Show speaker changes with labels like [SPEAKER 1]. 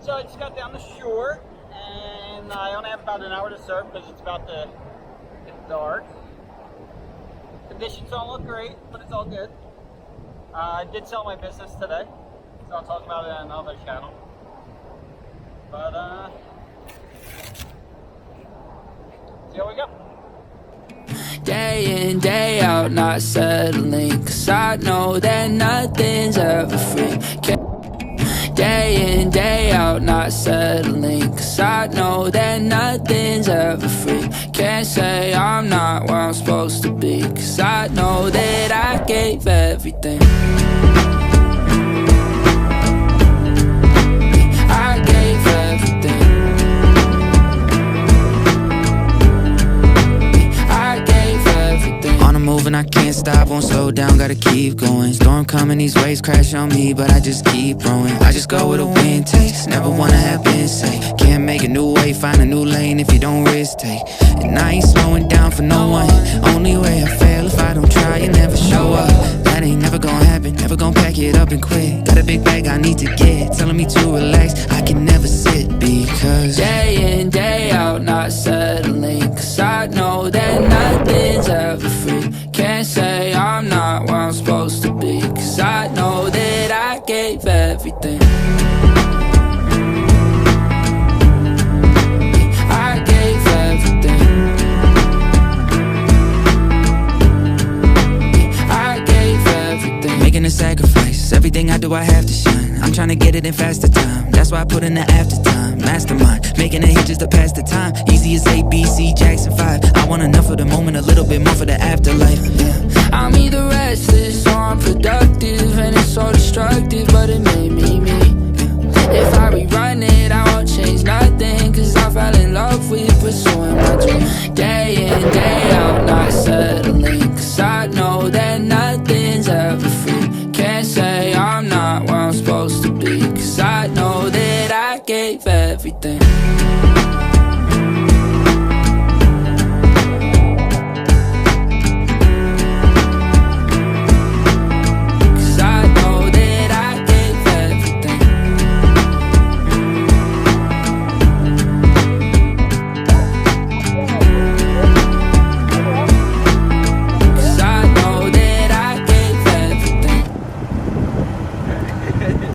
[SPEAKER 1] So I just got down the shore, and I only have about an hour to surf because it's about to get dark. Conditions don't look great, but it's all good. I did sell my business today, so I'll talk about it on another channel. But here we go.
[SPEAKER 2] Day in, day out, not settling, 'cause I know that nothing's ever free. Day in, day out, not settling, 'cause I know that nothing's ever free. Can't say I'm not where I'm supposed to be, 'cause I know that I gave everything. I gave everything. I gave everything. On the move and I can't stop, won't slow down, gotta keep going. Storm coming, these waves crash on me, but I just keep rowing. I just go where the wind takes, never wanna have been safe. Can't make a new way, find a new lane if you don't risk take. And I ain't slowing down for no one. Only way I fail if I don't try and never show up. That ain't never gonna happen, never gonna pack it up and quit. Got a big bag I need to get, telling me to relax, I can never sit because day in, day out, not settling, 'cause I know that nothing's ever free. Can't say I'm not where I'm supposed to be, 'cause I know that I gave everything. I gave everything. I gave everything. Making a sacrifice, everything I do I have to shine. I'm trying to get it in faster time, that's why I put in the after time. Mastermind, making a hit just to pass the time. Easy as ABC, Jackson 5. I want enough of the moment, a little bit more for the afterlife. Yeah. I'm either restless or unproductive, and it's so destructive, but it made me me. Yeah. If I rerun it, I won't change nothing, 'cause I fell in love with pursuing my dream. Day in, day out, not settling, 'cause I know that nothing's ever free. Can't say I'm not where I'm supposed to be, 'cause I know that I gave everything.